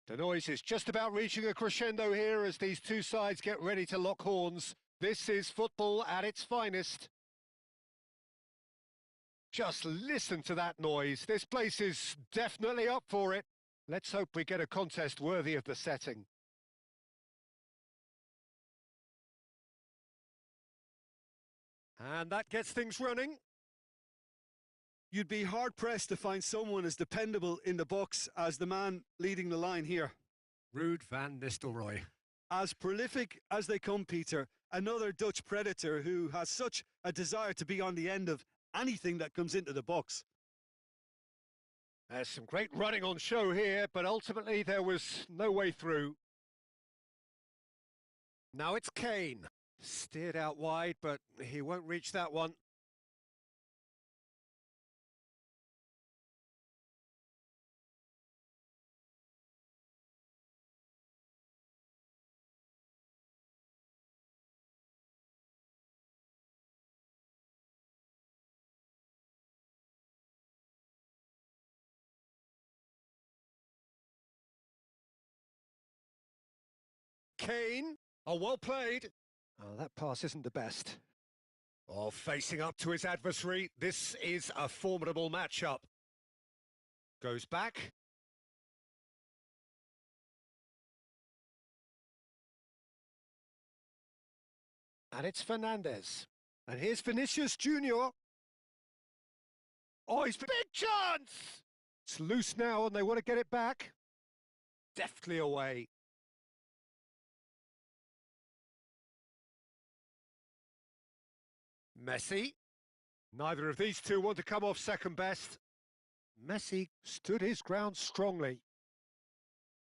The noise is just about reaching a crescendo here as these two sides get ready to lock horns. This is football at its finest. Just listen to that noise. This place is definitely up for it. Let's hope we get a contest worthy of the setting. And that gets things running. You'd be hard-pressed to find someone as dependable in the box as the man leading the line here. Ruud van Nistelrooy. As prolific as they come, Peter, another Dutch predator who has such a desire to be on the end of anything that comes into the box. There's some great running on show here, but ultimately there was no way through. Now it's Kane. Steered out wide, but he won't reach that one. Kane. Oh, well played. Oh, that pass isn't the best. Oh, facing up to his adversary. This is a formidable matchup. Goes back. And it's Fernandes. And here's Vinicius Junior. Oh, he's big chance! It's loose now and they want to get it back. Deftly away. Messi. Neither of these two want to come off second best. Messi stood his ground strongly.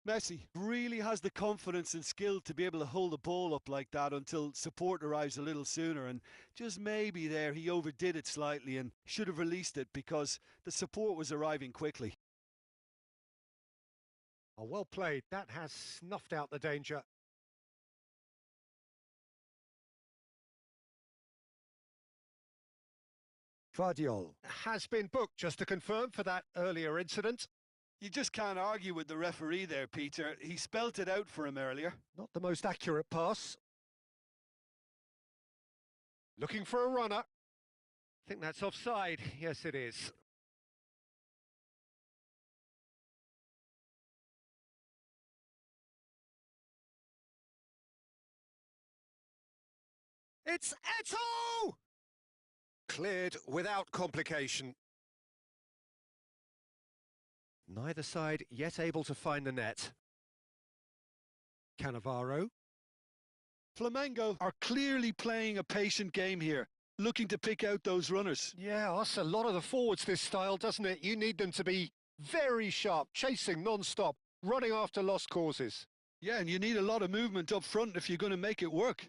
Messi really has the confidence and skill to be able to hold the ball up like that until support arrives a little sooner, and just maybe there he overdid it slightly and should have released it because the support was arriving quickly. Oh, well played. That has snuffed out the danger. Guardiola has been booked, just to confirm, for that earlier incident. You just can't argue with the referee there, Peter. He spelt it out for him earlier. Not the most accurate pass. Looking for a runner. I think that's offside. Yes, it is. It's Eto'o! Cleared without complication. Neither side yet able to find the net. Cannavaro. Flamengo are clearly playing a patient game here, looking to pick out those runners. Yeah, that's a lot of the forwards, this style, doesn't it? You need them to be very sharp, chasing non-stop, running after lost causes. Yeah, and you need a lot of movement up front if you're going to make it work.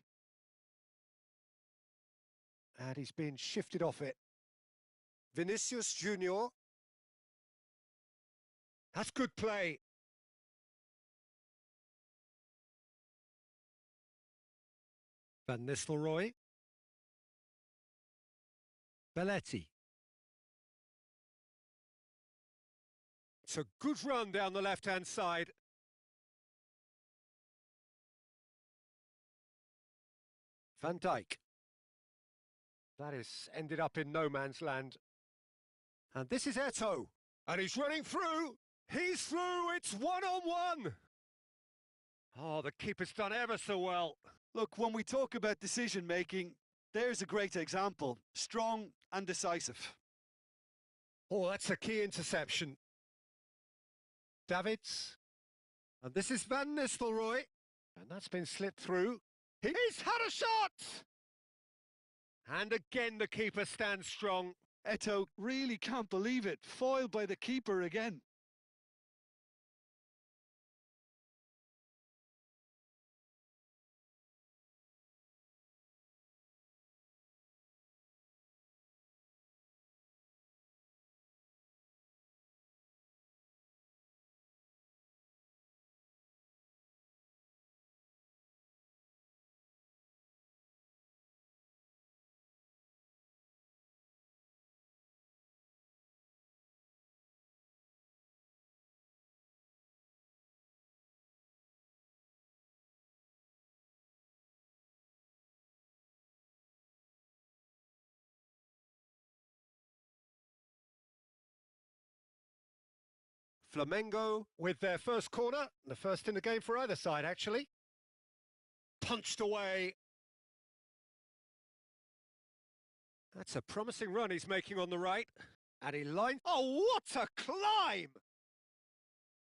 And he's been shifted off it. Vinicius Junior. That's good play. Van Nistelrooy. Belletti. It's a good run down the left-hand side. Van Dijk. That has ended up in no man's land. And this is Eto'o. And he's running through. He's through. It's one-on-one. Oh, the keeper's done ever so well. Look, when we talk about decision-making, there's a great example. Strong and decisive. Oh, that's a key interception. Davids. And this is Van Nistelrooy. And that's been slipped through. He's had a shot! And again, the keeper stands strong. Eto'o really can't believe it. Foiled by the keeper again. Flamengo with their first corner, the first in the game for either side, actually. Punched away. That's a promising run he's making on the right. And he lined... Oh, what a climb!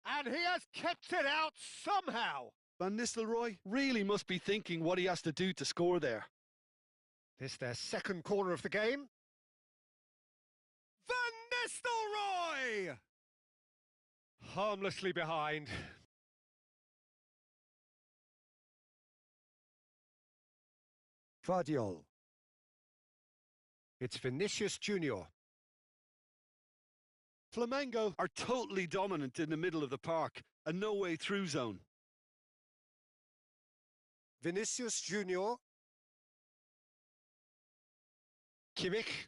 And he has kept it out somehow. Van Nistelrooy really must be thinking what he has to do to score there. This their second corner of the game. Van Nistelrooy! Harmlessly behind. Vardiol. It's Vinicius Junior. Flamengo are totally dominant in the middle of the park, a no-way through zone. Vinicius Junior. Kimmich.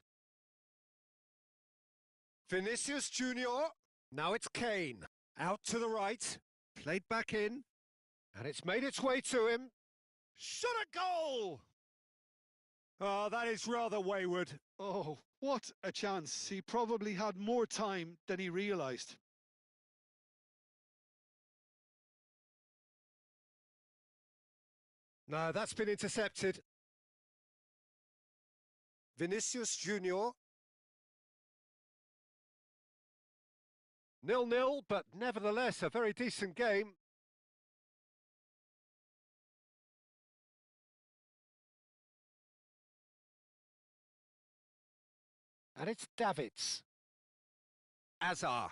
Vinicius Junior. Now it's Kane. Out to the right. Played back in. And it's made its way to him. Shot a goal! Oh, that is rather wayward. Oh, what a chance. He probably had more time than he realised. No, that's been intercepted. Vinicius Junior. 0-0, but nevertheless a very decent game. And it's Davids. Azar.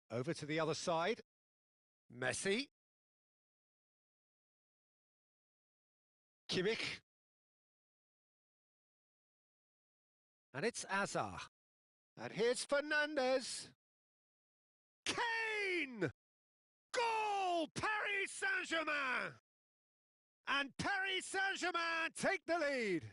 Over to the other side. Messi. Kimmich. And it's Azar. And here's Fernandez. Kane! Goal! Paris Saint-Germain! And Paris Saint-Germain take the lead.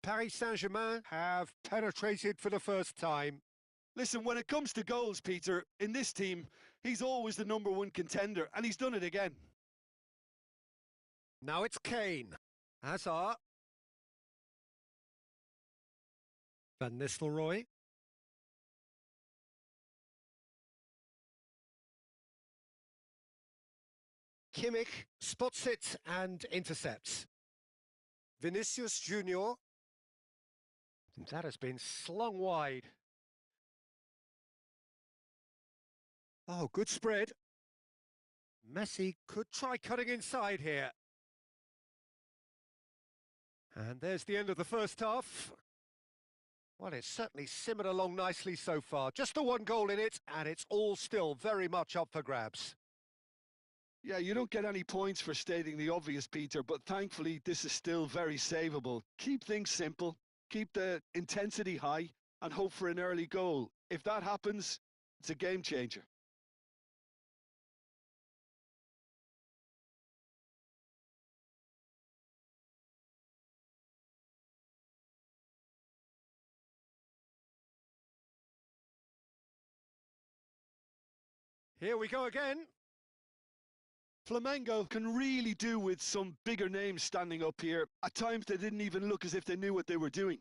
Paris Saint-Germain have penetrated for the first time. Listen, when it comes to goals, Peter, in this team, he's always the #1 contender, and he's done it again. Now it's Kane. Hazard. Van Nistelrooy. Kimmich spots it and intercepts. Vinicius Junior. That has been slung wide. Oh, good spread. Messi could try cutting inside here. And there's the end of the first half. Well, it's certainly simmered along nicely so far. Just the one goal in it, and it's all still very much up for grabs. Yeah, you don't get any points for stating the obvious, Peter, but thankfully this is still very savable. Keep things simple, keep the intensity high, and hope for an early goal. If that happens, it's a game changer. Here we go again. Flamengo can really do with some bigger names standing up here. At times they didn't even look as if they knew what they were doing.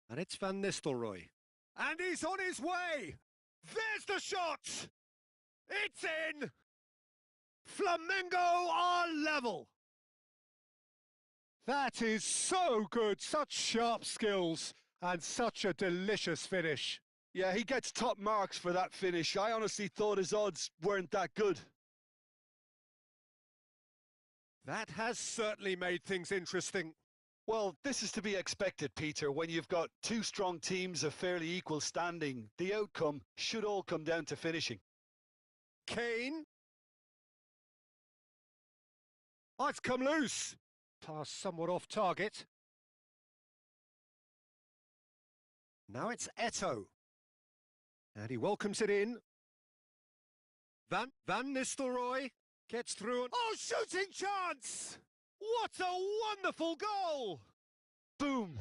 And it's Van Nistelrooy. And he's on his way! There's the shot! It's in! Flamengo are level! That is so good, such sharp skills, and such a delicious finish. Yeah, he gets top marks for that finish. I honestly thought his odds weren't that good. That has certainly made things interesting. Well, this is to be expected, Peter. When you've got two strong teams of fairly equal standing, the outcome should all come down to finishing. Kane. Oh, it's come loose. Pass somewhat off target. Now it's Eto'o. And he welcomes it in. Van Nistelrooy gets through. Oh, shooting chance! What a wonderful goal! Boom!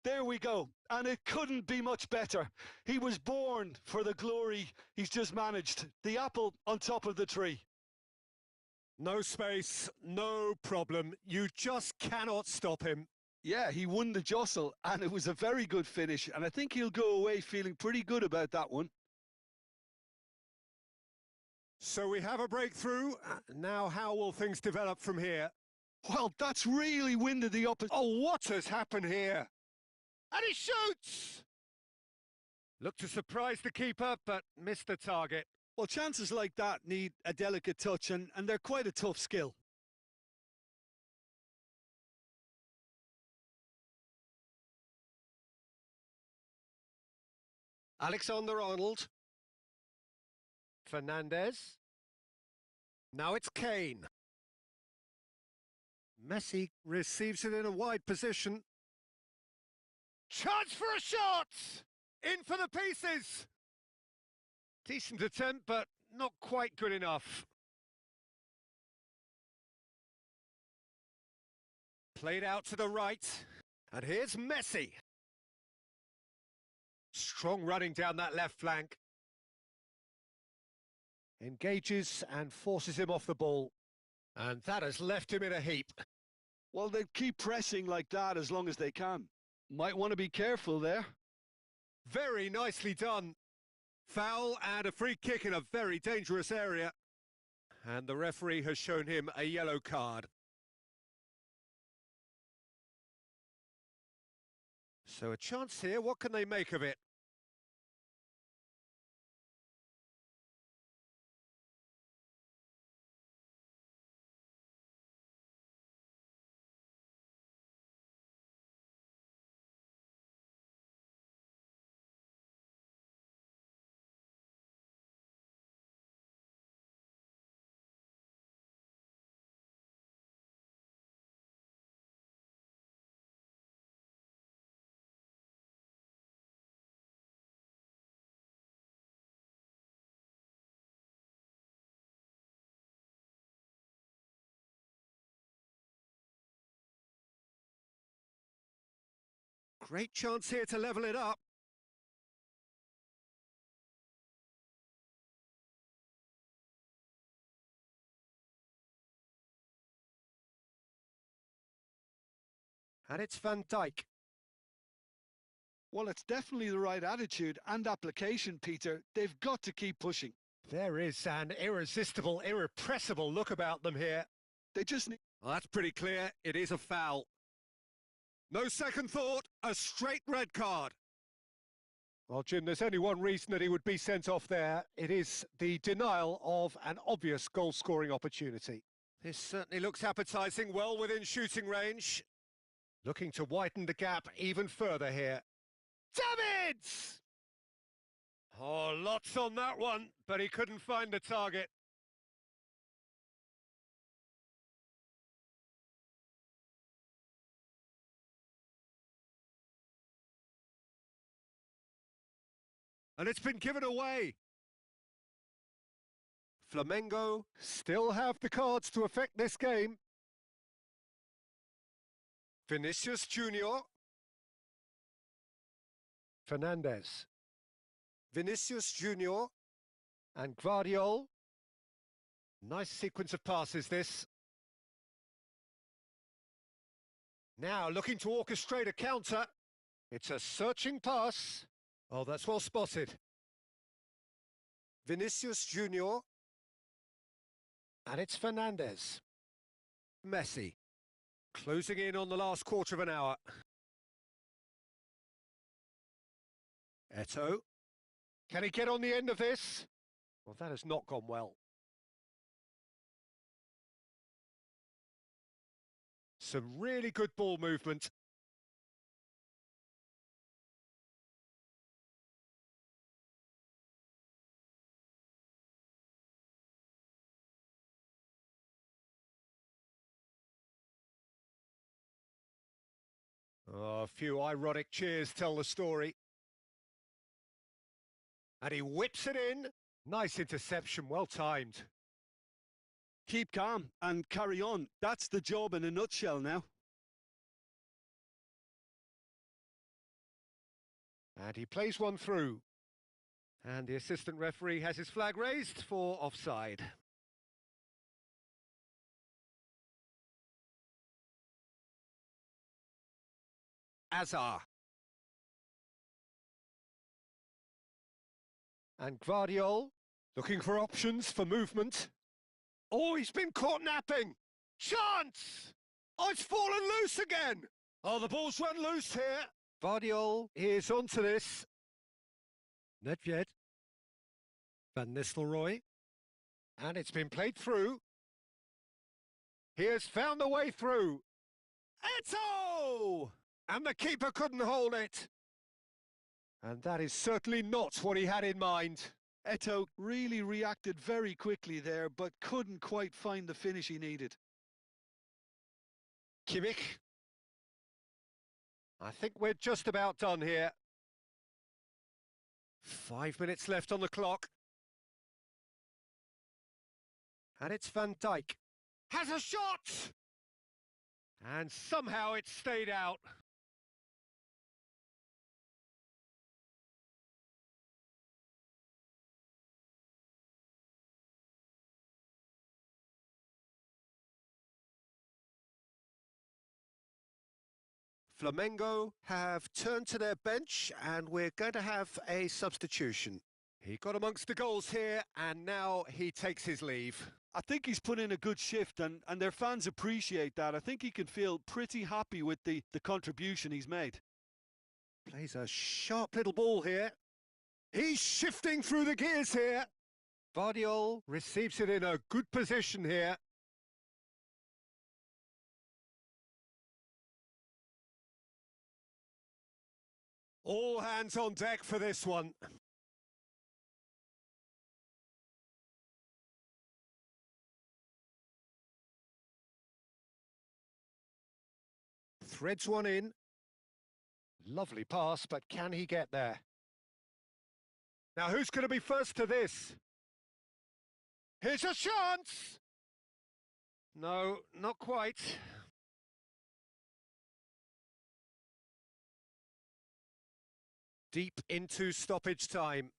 There we go. And it couldn't be much better. He was born for the glory he's just managed. The apple on top of the tree. No space, no problem. You just cannot stop him. Yeah, he won the jostle, and it was a very good finish, and I think he'll go away feeling pretty good about that one. So we have a breakthrough. Now how will things develop from here? Well, that's really winded the opposite. Oh, what has happened here? And he shoots! Looked to surprise the keeper, but missed the target. Well, chances like that need a delicate touch, and they're quite a tough skill. Alexander-Arnold. Fernandez. Now it's Kane. Messi receives it in a wide position. Chance for a shot! In for the pieces! Decent attempt, but not quite good enough. Played out to the right. And here's Messi. Strong running down that left flank. Engages and forces him off the ball. And that has left him in a heap. Well, they'll keep pressing like that as long as they can. Might want to be careful there. Very nicely done. Foul and a free kick in a very dangerous area. And the referee has shown him a yellow card. So a chance here, what can they make of it? Great chance here to level it up. And it's Van Dijk. Well, it's definitely the right attitude and application, Peter. They've got to keep pushing. There is an irresistible, irrepressible look about them here. They just need... Well, that's pretty clear. It is a foul. No second thought, a straight red card. Well, Jim, there's only one reason that he would be sent off there. It is the denial of an obvious goal-scoring opportunity. This certainly looks appetising, well within shooting range. Looking to widen the gap even further here. Davids! Oh, lots on that one, but he couldn't find the target. And it's been given away. Flamengo still have the cards to affect this game. Vinicius Junior. Fernandez. Vinicius Junior. And Guardiol. Nice sequence of passes, this. Now looking to orchestrate a counter. It's a searching pass. Oh, that's well spotted. Vinicius Junior. And it's Fernandez. Messi. Closing in on the last quarter of an hour. Eto'o. Can he get on the end of this? Well, that has not gone well. Some really good ball movement. Oh, a few ironic cheers tell the story. And he whips it in. Nice interception, well timed. Keep calm and carry on. That's the job in a nutshell now. And he plays one through. And the assistant referee has his flag raised for offside. Azar. And Gvardiol, looking for options for movement. Oh, he's been caught napping! Chance! Oh, it's fallen loose again! Oh, the ball's run loose here. Gvardiol is onto this. Nedved. Van Nistelrooy. And it's been played through. He has found the way through. Eto! And the keeper couldn't hold it. And that is certainly not what he had in mind. Eto really reacted very quickly there, but couldn't quite find the finish he needed. Kimmich. I think we're just about done here. 5 minutes left on the clock. And it's Van Dijk. Has a shot! And somehow it stayed out. Flamengo have turned to their bench and we're going to have a substitution. He got amongst the goals here and now he takes his leave. I think he's put in a good shift and their fans appreciate that. I think he can feel pretty happy with the contribution he's made. Plays a sharp little ball here. He's shifting through the gears here. Gvardiol receives it in a good position here. All hands on deck for this one. Threads one in. Lovely pass, but can he get there? Now who's going to be first to this? Here's a chance! No, not quite. Deep into stoppage time.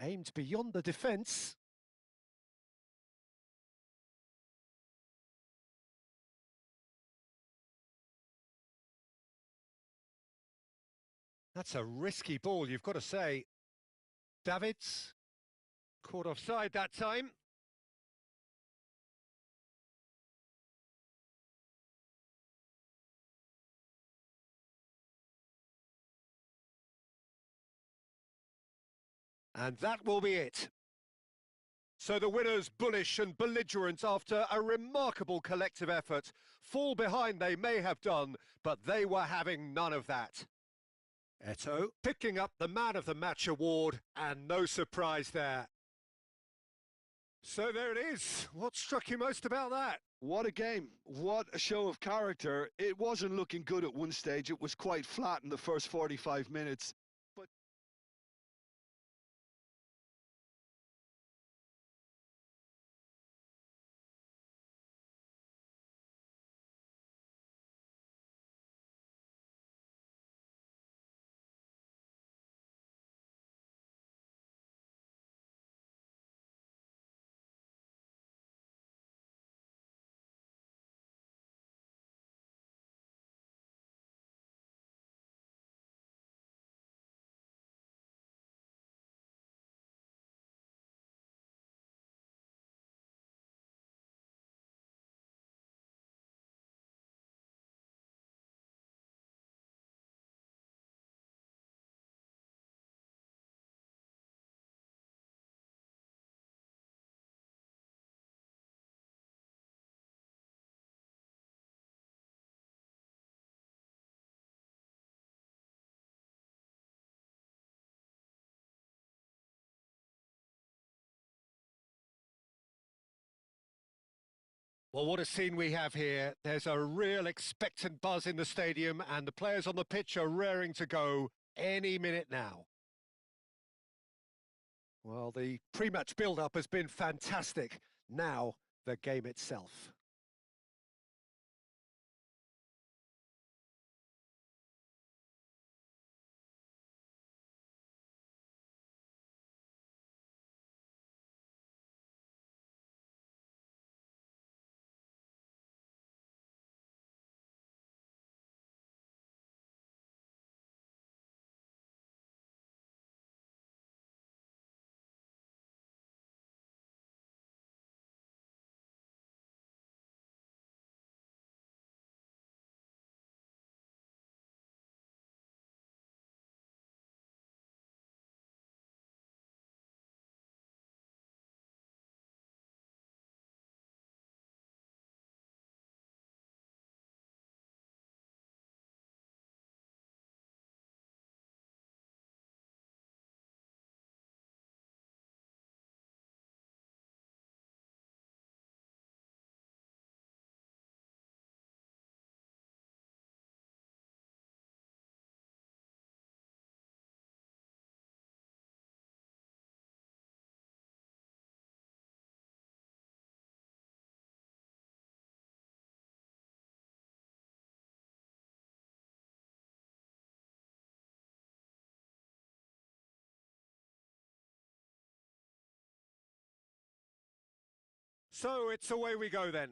Aimed beyond the defence. That's a risky ball, you've got to say. Davids, caught offside that time. And that will be it. So the winners, bullish and belligerent after a remarkable collective effort. Fall behind they may have done, but they were having none of that. Eto picking up the Man of the Match award, and no surprise there. So there it is. What struck you most about that? What a game. What a show of character. It wasn't looking good at one stage. It was quite flat in the first 45 minutes. But Well, what a scene we have here. There's a real expectant buzz in the stadium and the players on the pitch are raring to go any minute now. Well, the pre-match build-up has been fantastic. Now, the game itself. So it's away we go then.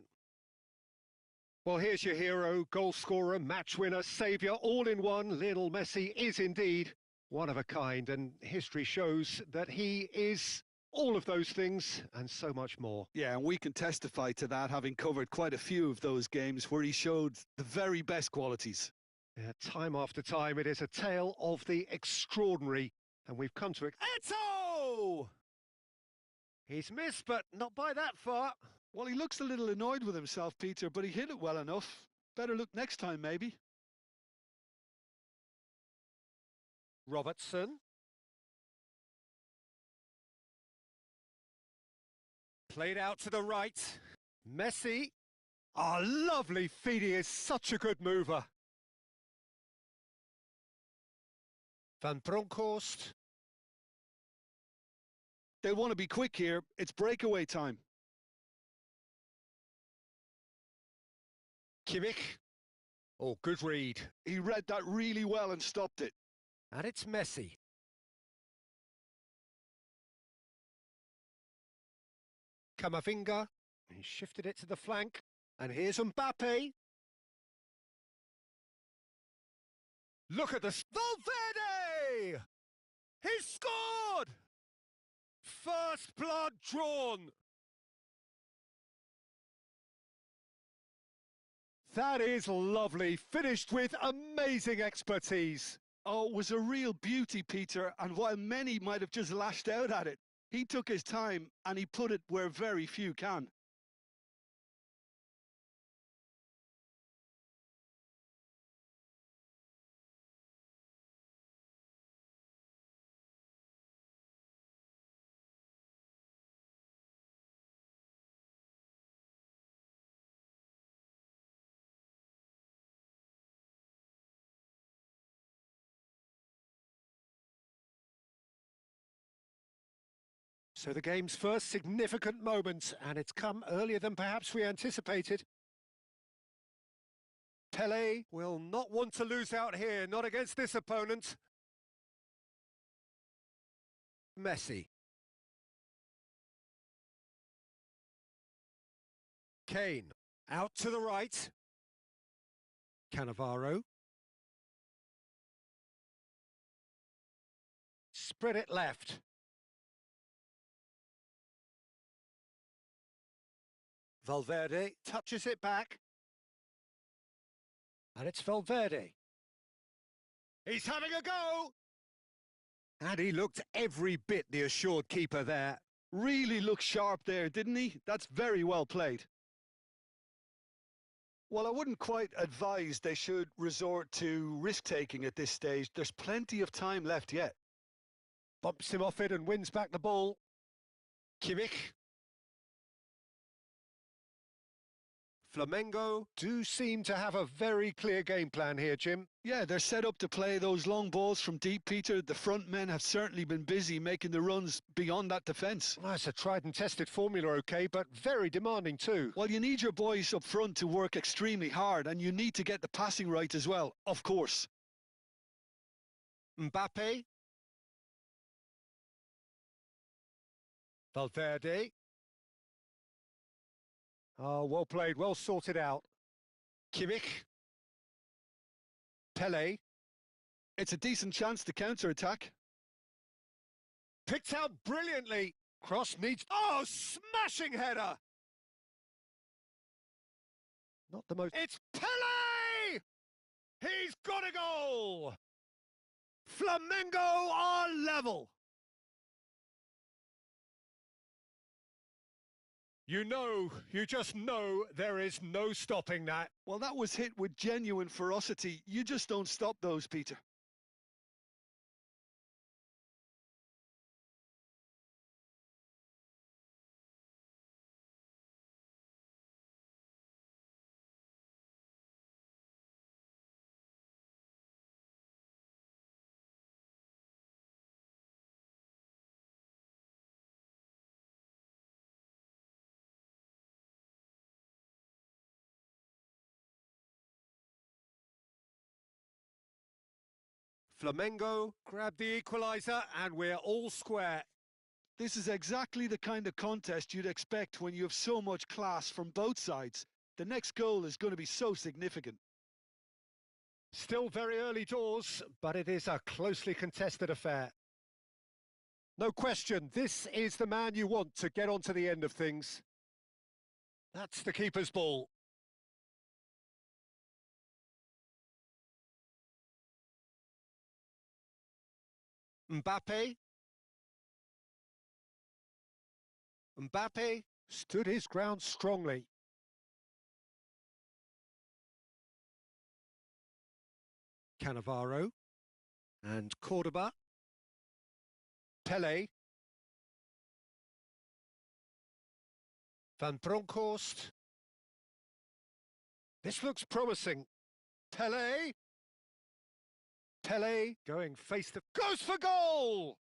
Well, here's your hero, goal scorer, match winner, saviour, all in one. Lionel Messi is indeed one of a kind, and history shows that he is all of those things and so much more. Yeah, and we can testify to that, having covered quite a few of those games where he showed the very best qualities. Yeah, time after time, it is a tale of the extraordinary, and we've come to it. Eto! He's missed, but not by that far. Well, he looks a little annoyed with himself, Peter, but he hit it well enough. Better look next time, maybe. Robertson. Played out to the right. Messi. Ah, lovely feet. He is such a good mover. Van Bronckhorst. They'll want to be quick here. It's breakaway time. Kimmich. Oh, good read. He read that really well and stopped it. And it's Messi. Camavinga. He shifted it to the flank. And here's Mbappe. Look at this. Valverde! He's scored! First blood drawn. That is lovely, finished with amazing expertise. Oh, it was a real beauty, Peter, and while many might have just lashed out at it, he took his time and he put it where very few can. So the game's first significant moment, and it's come earlier than perhaps we anticipated. Pele will not want to lose out here, not against this opponent. Messi. Kane, out to the right. Cannavaro. Spread it left. Valverde touches it back. And it's Valverde. He's having a go! And he looked every bit the assured keeper there. Really looked sharp there, didn't he? That's very well played. Well, I wouldn't quite advise they should resort to risk-taking at this stage. There's plenty of time left yet. Bumps him off it and wins back the ball. Kimmich. Flamengo do seem to have a very clear game plan here, Jim. Yeah, they're set up to play those long balls from deep, Peter. The front men have certainly been busy making the runs beyond that defence. Well, it's a tried and tested formula, OK, but very demanding too. Well, you need your boys up front to work extremely hard, and you need to get the passing right as well, of course. Mbappe. Valverde. Oh, well played, well sorted out. Kimmich. Pele. It's a decent chance to counter-attack. Picked out brilliantly. Cross needs... Oh, smashing header! Not the most... It's Pele! He's got a goal! Flamengo are level! You just know there is no stopping that. Well, that was hit with genuine ferocity. You just don't stop those, Peter. Flamengo grab the equaliser and we're all square. This is exactly the kind of contest you'd expect when you have so much class from both sides. The next goal is going to be so significant. Still very early doors, but it is a closely contested affair. No question, this is the man you want to get on to the end of things. That's the keeper's ball. Mbappe. Mbappe stood his ground strongly. Cannavaro and Cordoba. Pele. Van Bronckhorst. This looks promising. Pele. Pele going face to... goes for goal!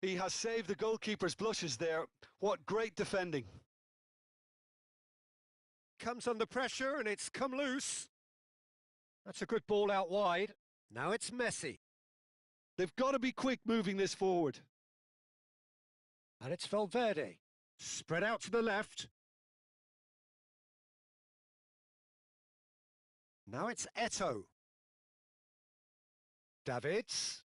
He has saved the goalkeeper's blushes there. What great defending. Comes under pressure and it's come loose. That's a good ball out wide. Now it's Messi. They've got to be quick moving this forward. And it's Valverde. Spread out to the left. Now it's Eto'o. Davids.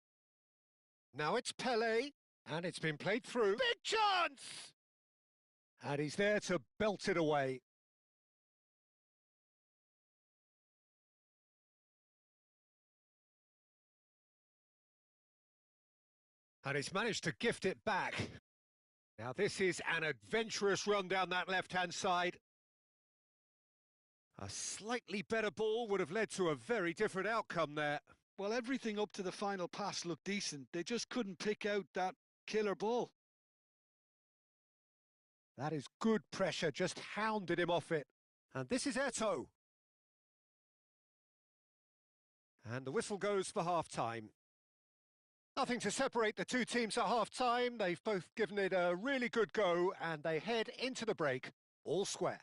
Now it's Pele. And it's been played through. Big chance! And he's there to belt it away. And he's managed to gift it back. Now this is an adventurous run down that left-hand side. A slightly better ball would have led to a very different outcome there. Well, everything up to the final pass looked decent. They just couldn't pick out that killer ball. That is good pressure, just hounded him off it. And this is Eto'o. And the whistle goes for half-time. Nothing to separate the two teams at half-time. They've both given it a really good go, and they head into the break all square.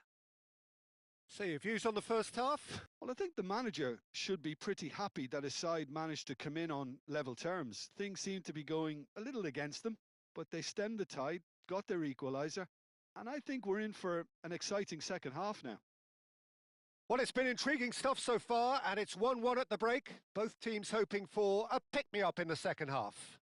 So your views on the first half? Well, I think the manager should be pretty happy that his side managed to come in on level terms. Things seem to be going a little against them, but they stemmed the tide, got their equaliser, and I think we're in for an exciting second half now. Well, it's been intriguing stuff so far, and it's 1-1 at the break. Both teams hoping for a pick-me-up in the second half.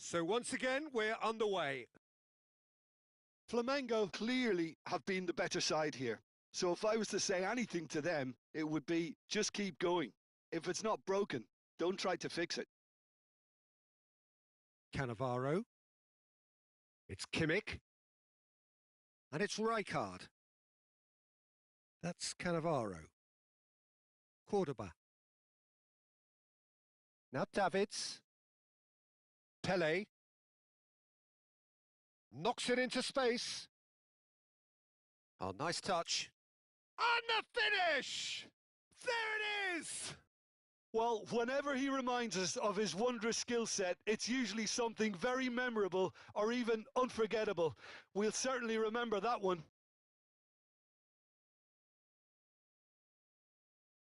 So once again, we're underway. Flamengo clearly have been the better side here. So if I was to say anything to them, it would be just keep going. If it's not broken, don't try to fix it. Cannavaro. It's Kimmich. And it's Rijkaard. That's Cannavaro. Cordoba. Now Davids. Pele. Knocks it into space. Oh, nice touch. And the finish! There it is! Well, whenever he reminds us of his wondrous skill set, it's usually something very memorable or even unforgettable. We'll certainly remember that one.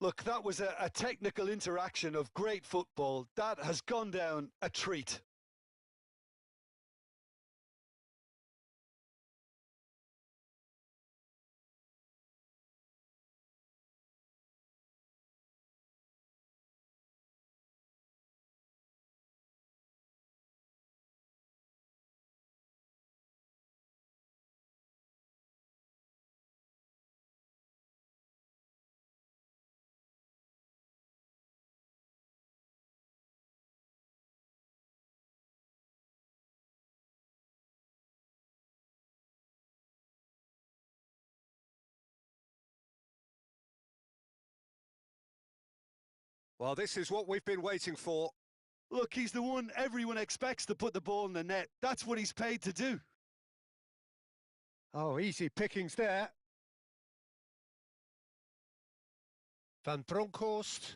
Look, that was a technical interaction of great football. That has gone down a treat. Well, this is what we've been waiting for. Look, he's the one everyone expects to put the ball in the net. That's what he's paid to do. Oh, easy pickings there. Van Bronckhorst.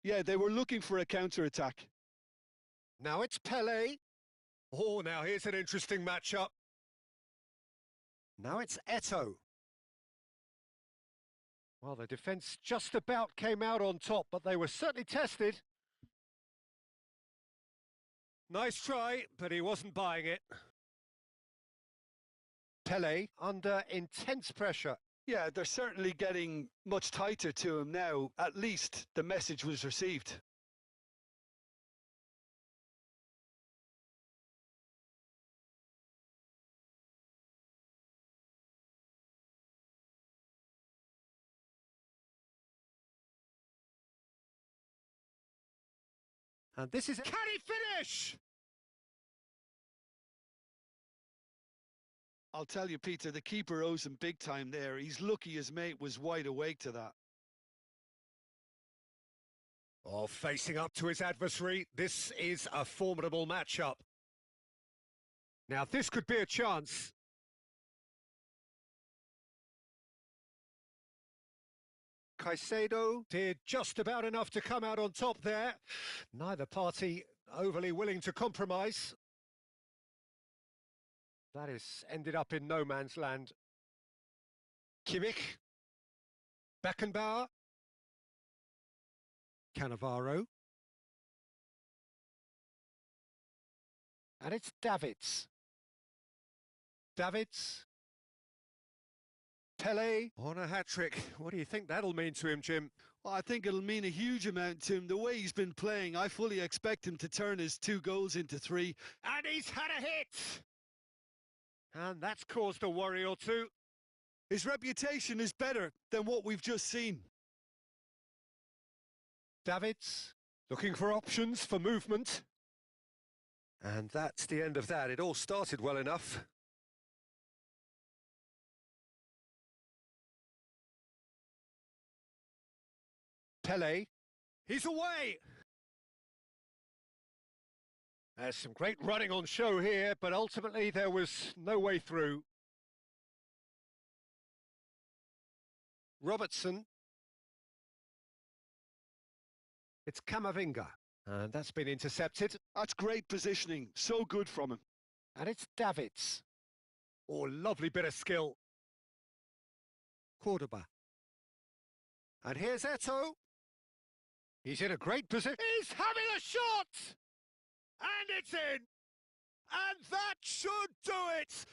Yeah, they were looking for a counter-attack. Now it's Pele. Oh, now here's an interesting matchup. Now it's Eto'o. Well, the defence just about came out on top, but they were certainly tested. Nice try, but he wasn't buying it. Pele under intense pressure. Yeah, they're certainly getting much tighter to him now. At least the message was received. And this is... Can he finish? I'll tell you, Peter, the keeper owes him big time there. He's lucky his mate was wide awake to that. Oh, facing up to his adversary, this is a formidable matchup. Now, this could be a chance. Caicedo did just about enough to come out on top there. Neither party overly willing to compromise. That is ended up in no man's land. Kimmich. Beckenbauer. Cannavaro. And it's Davids. Davids. Pele on a hat-trick. What do you think that'll mean to him, Jim? Well, I think it'll mean a huge amount to him. The way he's been playing, I fully expect him to turn his 2 goals into 3. And he's had a hit! And that's caused a worry or two. His reputation is better than what we've just seen. Davids looking for options for movement. And that's the end of that. It all started well enough. Pele, he's away! There's some great running on show here, but ultimately there was no way through. Robertson. It's Camavinga, and that's been intercepted. That's great positioning, so good from him. And it's Davids. Oh, lovely bit of skill. Cordoba. And here's Eto'o. He's in a great position. He's having a shot! And it's in! And that should do it!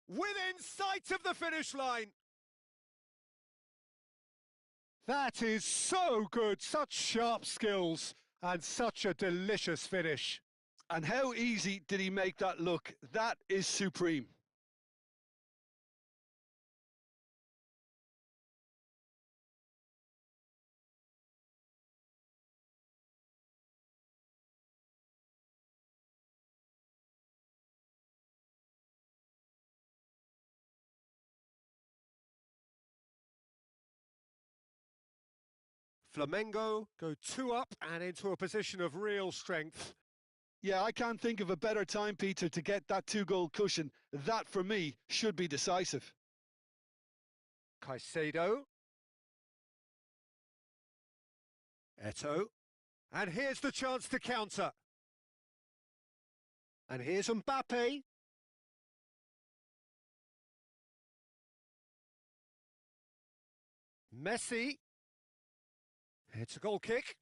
Within sight of the finish line. That is so good, such sharp skills, and such a delicious finish. And how easy did he make that look? That is supreme. Flamengo go 2 up and into a position of real strength. Yeah, I can't think of a better time, Peter, to get that 2-goal cushion. That, for me, should be decisive. Caicedo. Eto'o. And here's the chance to counter. And here's Mbappe. Messi. It's a goal kick.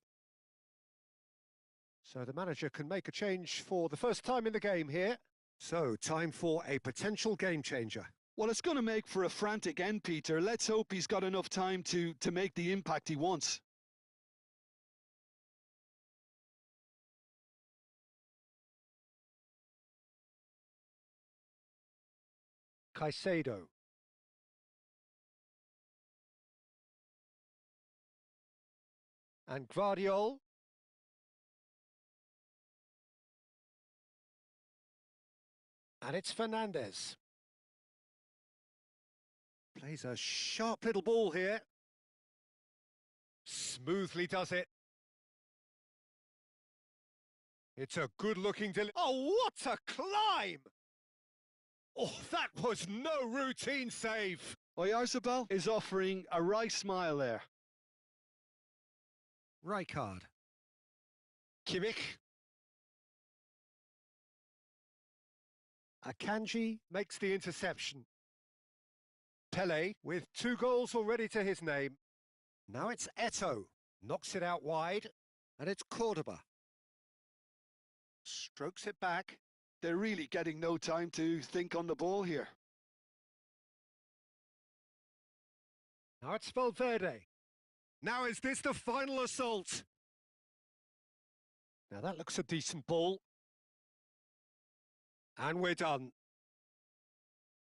So the manager can make a change for the first time in the game here. So, time for a potential game changer. Well, it's going to make for a frantic end, Peter. Let's hope he's got enough time to make the impact he wants. Caicedo. And Guardiol. And it's Fernandez. Plays a sharp little ball here. smoothly does it. It's a good-looking Oh, what a climb! Oh, that was no routine save. Oyarzabal is offering a wry smile there. Rijkaard. Kimmich. Akanji makes the interception. Pele with 2 goals already to his name. Now it's Eto'o. Knocks it out wide. And it's Cordoba. Strokes it back. They're really getting no time to think on the ball here. Now it's Valverde. Now is this the final assault? Now that looks a decent ball. And we're done.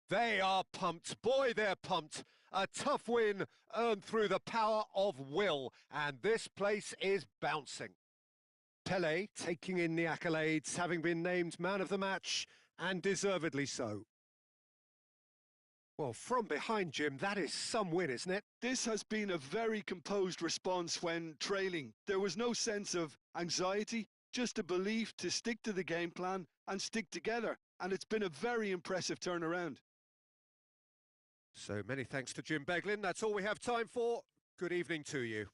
They are pumped. Boy, they're pumped. A tough win earned through the power of will. And this place is bouncing. Pele taking in the accolades, having been named man of the match, and deservedly so. Well, from behind, Jim, that is some win, isn't it? This has been a very composed response when trailing. There was no sense of anxiety, just a belief to stick to the game plan and stick together. And it's been a very impressive turnaround. So many thanks to Jim Beglin. That's all we have time for. Good evening to you.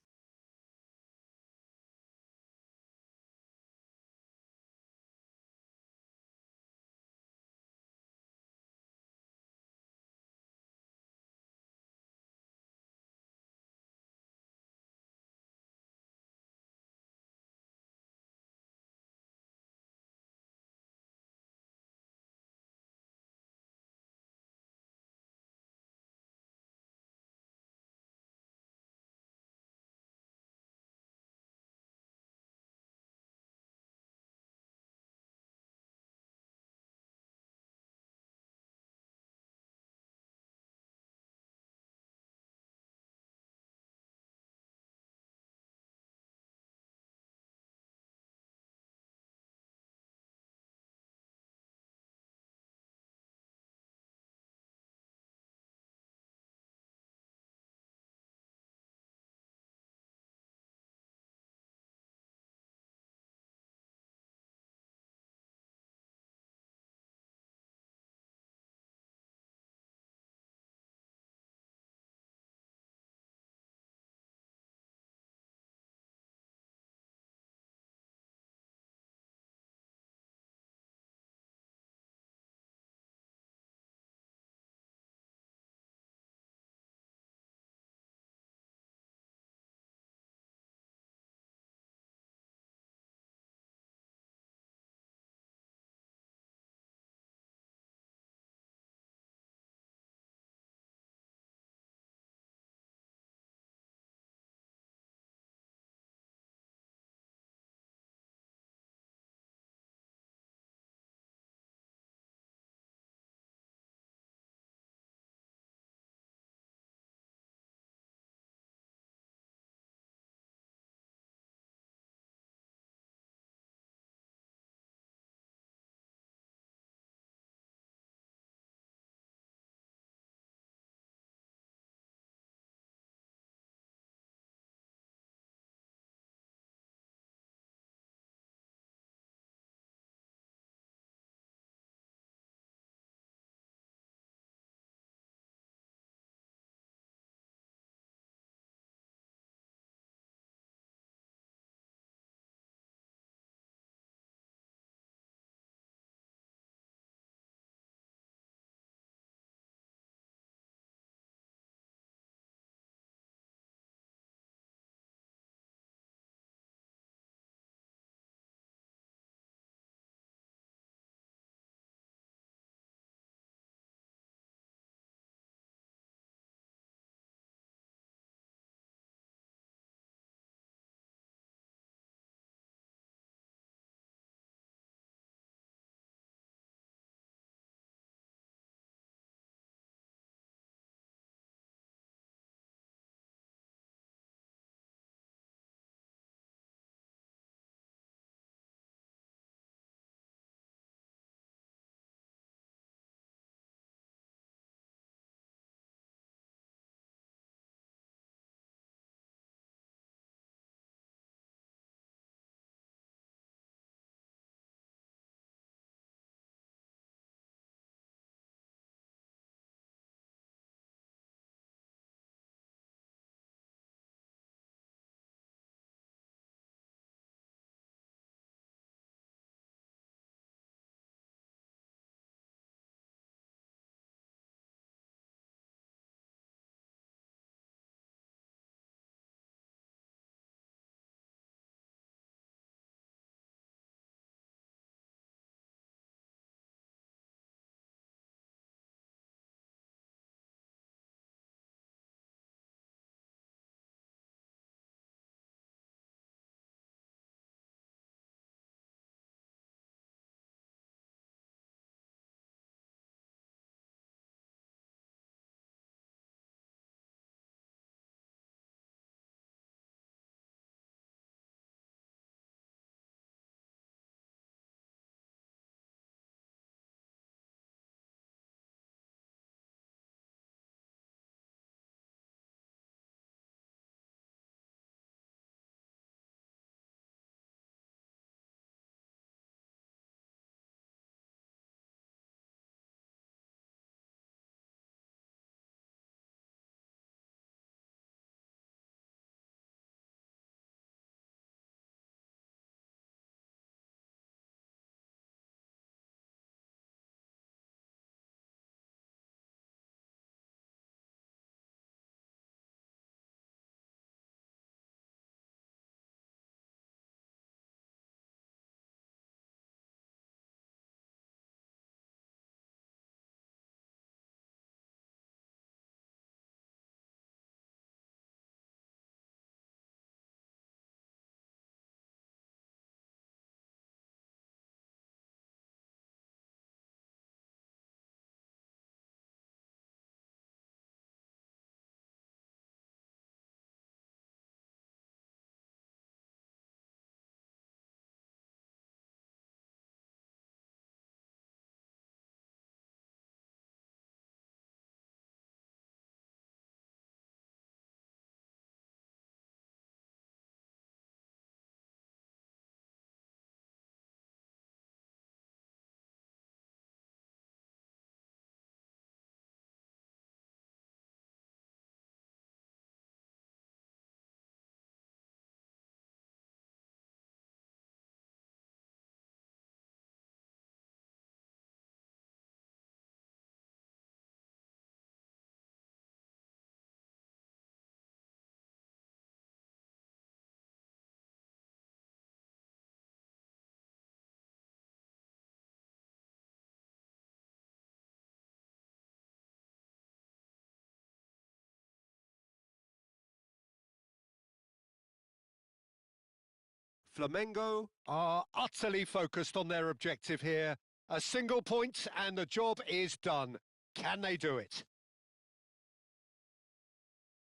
Flamengo are utterly focused on their objective here. A single point and the job is done. Can they do it?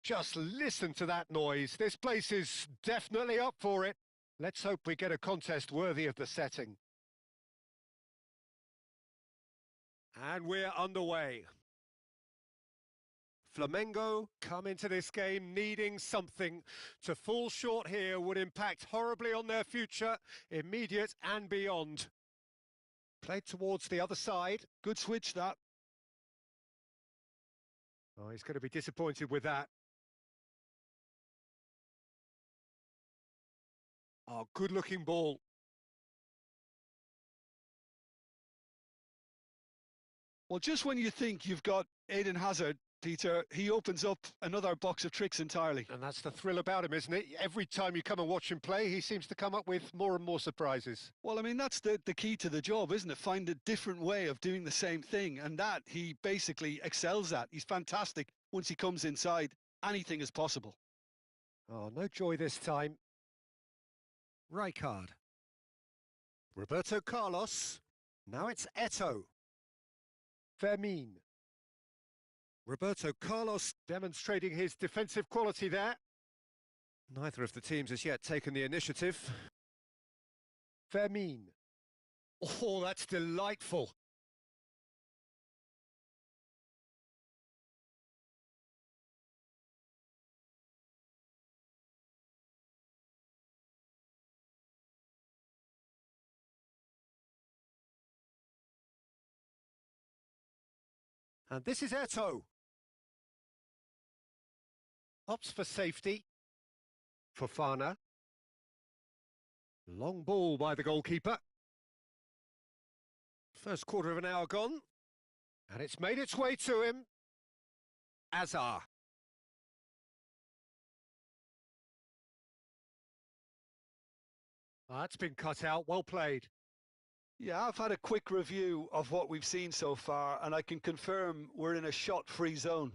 Just listen to that noise. This place is definitely up for it. Let's hope we get a contest worthy of the setting. And we're underway. Flamengo come into this game needing something. To fall short here would impact horribly on their future, immediate and beyond. Played towards the other side. Good switch, that. Oh, he's going to be disappointed with that. Oh, good-looking ball. Well, just when you think you've got Eden Hazard, Peter, he opens up another box of tricks entirely. And that's the thrill about him, isn't it? Every time you come and watch him play, he seems to come up with more and more surprises. Well, I mean, that's the key to the job, isn't it? Find a different way of doing the same thing. And that he basically excels at. He's fantastic. Once he comes inside, anything is possible. Oh, no joy this time. Rijkaard. Roberto Carlos. Now it's Eto'o. Fermin. Roberto Carlos demonstrating his defensive quality there. Neither of the teams has yet taken the initiative. Fermin. Oh, that's delightful. And this is Eto'o. Opts for safety. Fofana. Long ball by the goalkeeper. First quarter of an hour gone. And it's made its way to him. Azar. That's been cut out, well played. Yeah, I've had a quick review of what we've seen so far, and I can confirm we're in a shot-free zone.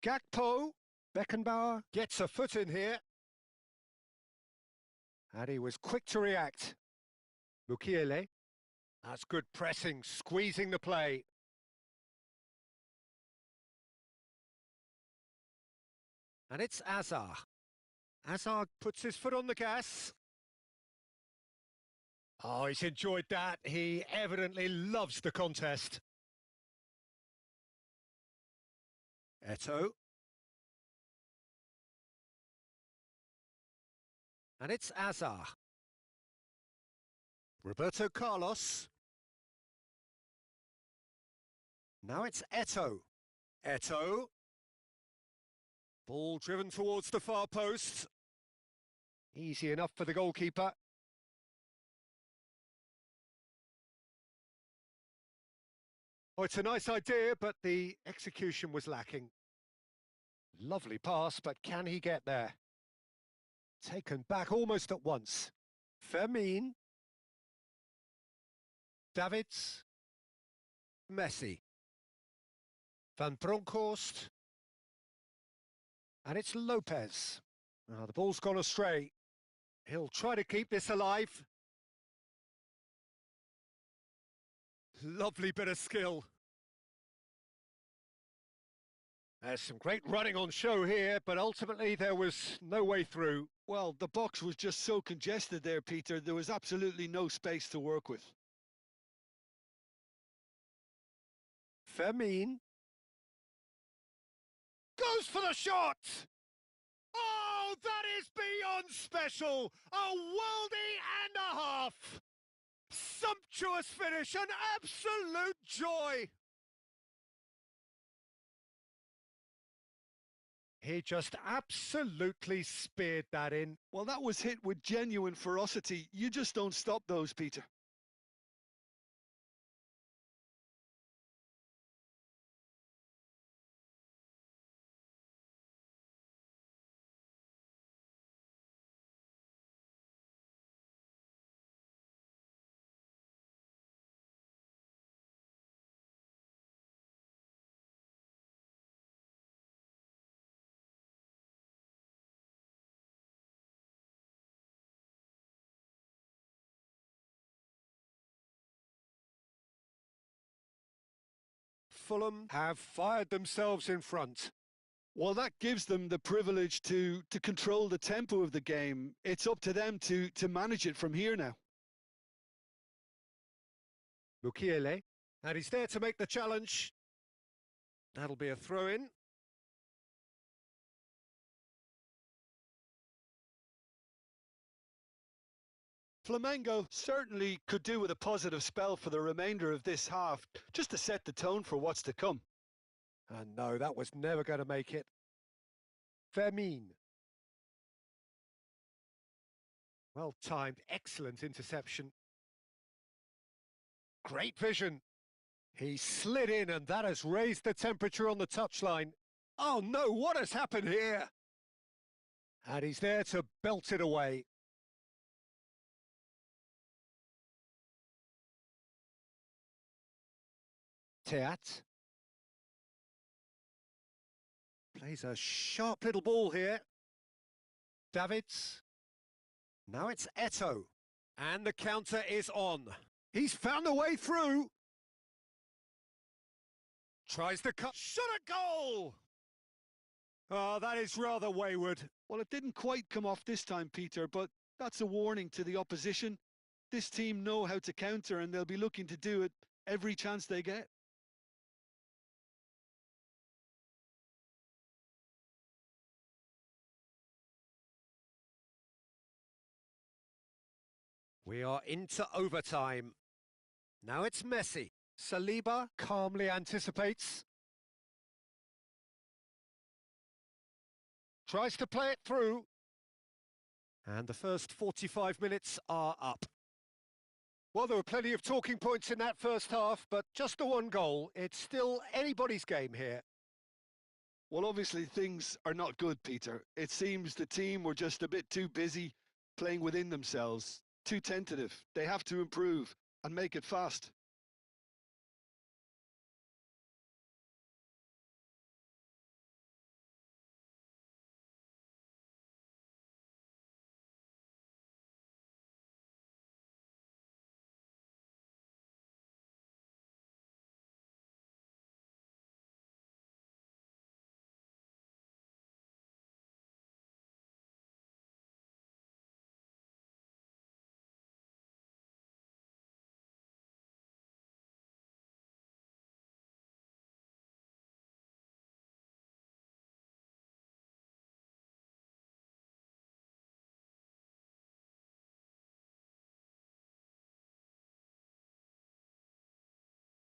Gakpo, Beckenbauer gets a foot in here. And he was quick to react. Mukiele. That's good pressing, squeezing the play. And it's Azar. Azar puts his foot on the gas. Oh, he's enjoyed that. He evidently loves the contest. Eto'o. And it's Azar. Roberto Carlos. Now it's Eto'o. Eto'o. Ball driven towards the far post. Easy enough for the goalkeeper. Oh, it's a nice idea, but the execution was lacking. Lovely pass, but can he get there? Taken back almost at once. Fermin. Davids. Messi. Van Bronckhorst. And it's Lopez. Oh, the ball's gone astray. He'll try to keep this alive. Lovely bit of skill. There's some great running on show here, but ultimately there was no way through. Well, the box was just so congested there, Peter. There was absolutely no space to work with. Fermin. Goes for the shot! Oh, that is beyond special! A worldie and a half! Sumptuous finish, an absolute joy! He just absolutely speared that in. Well, that was hit with genuine ferocity. You just don't stop those, Peter. Fulham have fired themselves in front. Well, that gives them the privilege to control the tempo of the game. It's up to them to manage it from here now. Mukiele, and he's there to make the challenge. That'll be a throw-in. Flamengo certainly could do with a positive spell for the remainder of this half, just to set the tone for what's to come. And no, that was never going to make it. Fermin. Well timed, excellent interception. Great vision. He slid in and that has raised the temperature on the touchline. Oh no, what has happened here? And he's there to belt it away. Teat. Plays a sharp little ball here. Davids. Now it's Eto. And the counter is on. He's found a way through. Tries the cut. Shot a goal! Oh, that is rather wayward. Well, it didn't quite come off this time, Peter, but that's a warning to the opposition. This team know how to counter and they'll be looking to do it every chance they get. We are into overtime. Now it's Messi. Saliba calmly anticipates. Tries to play it through. And the first 45 minutes are up. Well, there were plenty of talking points in that first half, but just the one goal. It's still anybody's game here. Well, obviously things are not good, Peter. It seems the team were just a bit too busy playing within themselves, too tentative. They have to improve and make it fast.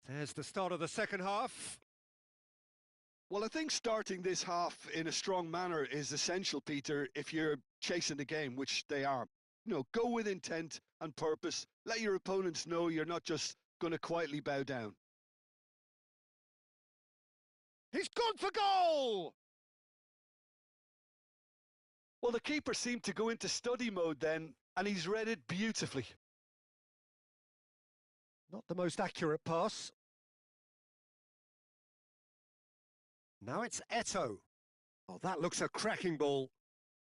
There's the start of the second half. Well, I think starting this half in a strong manner is essential, Peter, if you're chasing the game, which they are. You know, go with intent and purpose. Let your opponents know you're not just going to quietly bow down. He's gone for goal! Well, the keeper seemed to go into study mode then, and he's read it beautifully. Not the most accurate pass. Now it's Eto. Oh, that looks a cracking ball.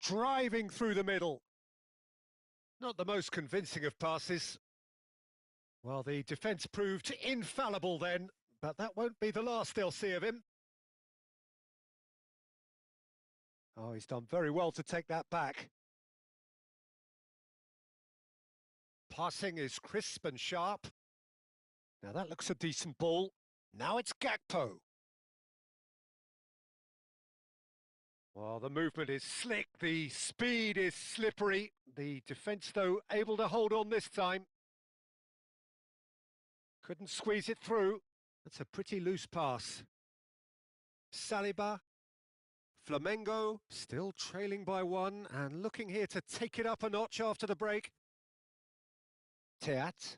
Driving through the middle. Not the most convincing of passes. Well, the defence proved infallible then, but that won't be the last they'll see of him. Oh, he's done very well to take that back. Passing is crisp and sharp. Now that looks a decent ball. Now it's Gakpo. Well, the movement is slick, the speed is slippery. The defence, though, able to hold on this time. Couldn't squeeze it through. That's a pretty loose pass. Saliba. Flamengo still trailing by one and looking here to take it up a notch after the break. Teat.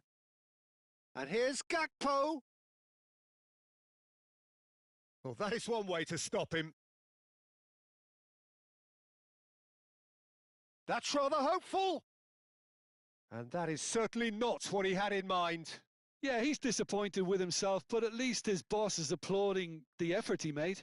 And here's Gakpo. Well, that is one way to stop him. That's rather hopeful. And that is certainly not what he had in mind. Yeah, he's disappointed with himself, but at least his boss is applauding the effort he made.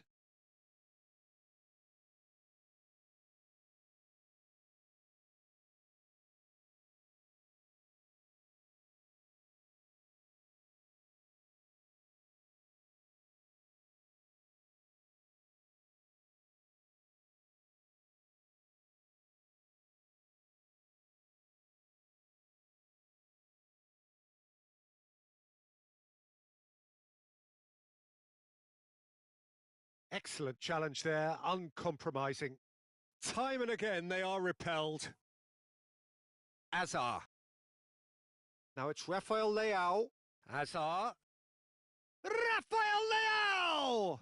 Excellent challenge there, uncompromising. Time and again they are repelled. Azar. Now it's Rafael Leao. Azar. Rafael Leao!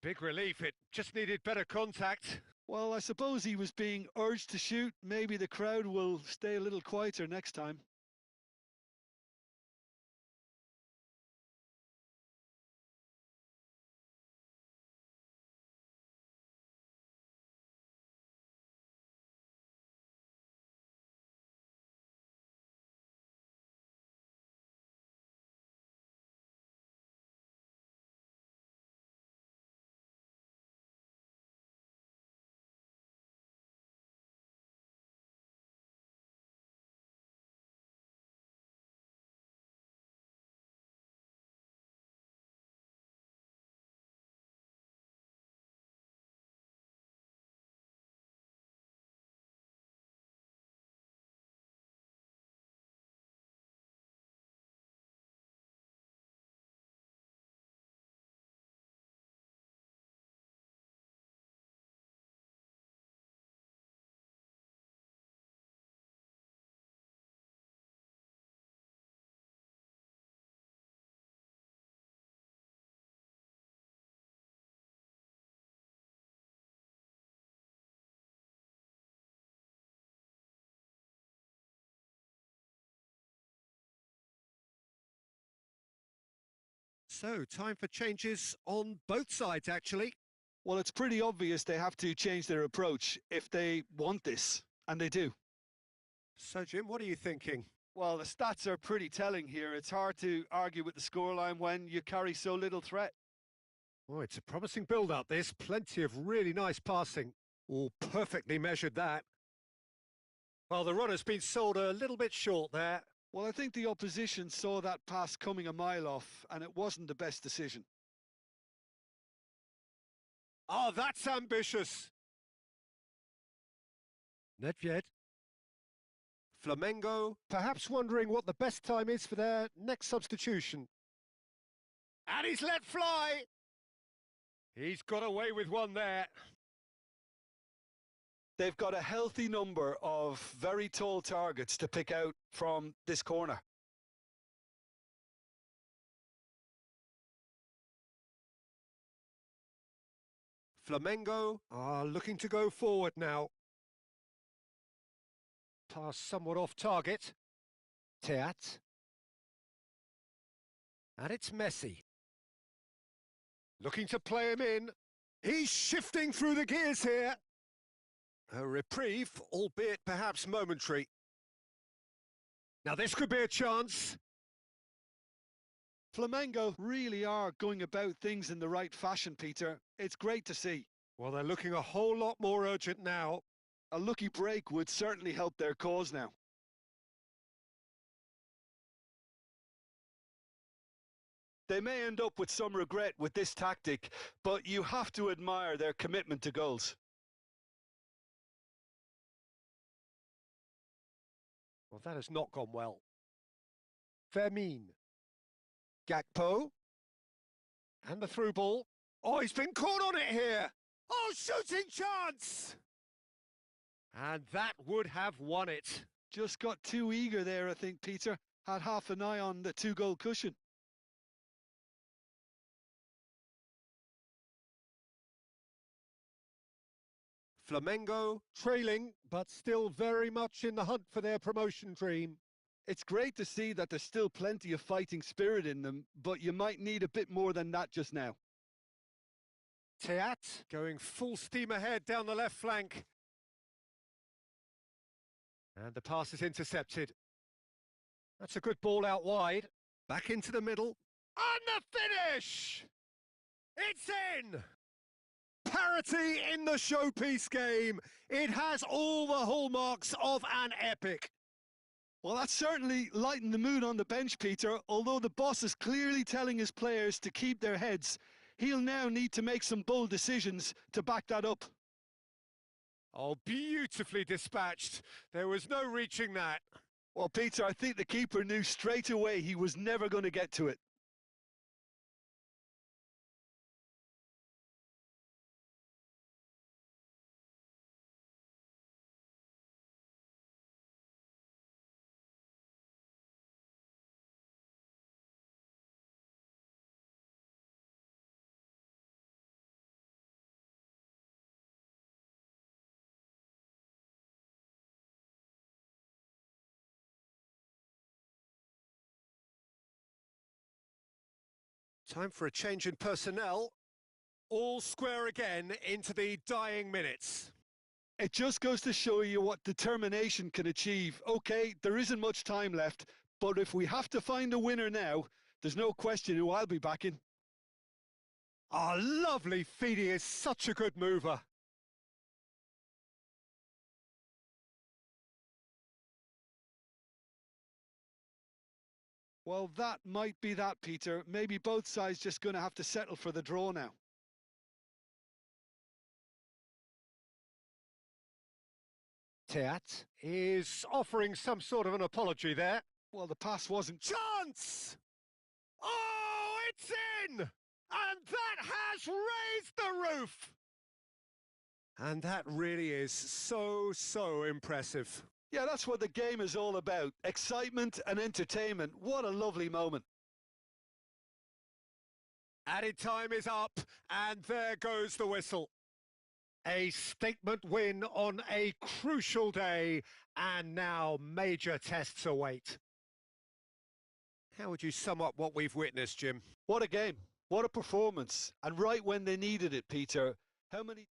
Big relief, it just needed better contact. Well, I suppose he was being urged to shoot. Maybe the crowd will stay a little quieter next time. So, time for changes on both sides, actually. Well, it's pretty obvious they have to change their approach if they want this, and they do. So, Jim, what are you thinking? Well, the stats are pretty telling here. It's hard to argue with the scoreline when you carry so little threat. Oh, it's a promising build-up, this. Plenty of really nice passing. All perfectly measured, that. Well, the runner's been sold a little bit short there. Well, I think the opposition saw that pass coming a mile off, and it wasn't the best decision. Oh, that's ambitious. Nedved. Flamengo, perhaps wondering what the best time is for their next substitution. And he's let fly. He's got away with one there. They've got a healthy number of very tall targets to pick out from this corner. Flamengo are looking to go forward now. Pass somewhat off target. Teat. And it's Messi. Looking to play him in. He's shifting through the gears here. A reprieve, albeit perhaps momentary. Now this could be a chance. Flamengo really are going about things in the right fashion, Peter. It's great to see. Well, they're looking a whole lot more urgent now. A lucky break would certainly help their cause now. They may end up with some regret with this tactic, but you have to admire their commitment to goals. Well, that has not gone well. Fermin. Gakpo. And the through ball. Oh, he's been caught on it here. Oh, shooting chance! And that would have won it. Just got too eager there, I think, Peter. Had half an eye on the two-goal cushion. Flamengo trailing, but still very much in the hunt for their promotion dream. It's great to see that there's still plenty of fighting spirit in them, but you might need a bit more than that just now. Teat going full steam ahead down the left flank. And the pass is intercepted. That's a good ball out wide. Back into the middle. And the finish! It's in! Parity in the showpiece game. It has all the hallmarks of an epic. Well, that's certainly lightened the mood on the bench, Peter. Although the boss is clearly telling his players to keep their heads, he'll now need to make some bold decisions to back that up. Oh, beautifully dispatched. There was no reaching that. Well, Peter, I think the keeper knew straight away he was never going to get to it. Time for a change in personnel. All square again into the dying minutes. It just goes to show you what determination can achieve. Okay, there isn't much time left, but if we have to find a winner now, there's no question who I'll be backing. Ah, lovely feed. He is such a good mover. Well, that might be that, Peter. Maybe both sides just going to have to settle for the draw now. Teat is offering some sort of an apology there. Well, the pass wasn't... Chance! Oh, it's in! And that has raised the roof! And that really is so impressive. Yeah, that's what the game is all about. Excitement and entertainment. What a lovely moment. Added time is up, and there goes the whistle. A statement win on a crucial day, and now major tests await. How would you sum up what we've witnessed, Jim? What a game. What a performance. And right when they needed it, Peter. How many...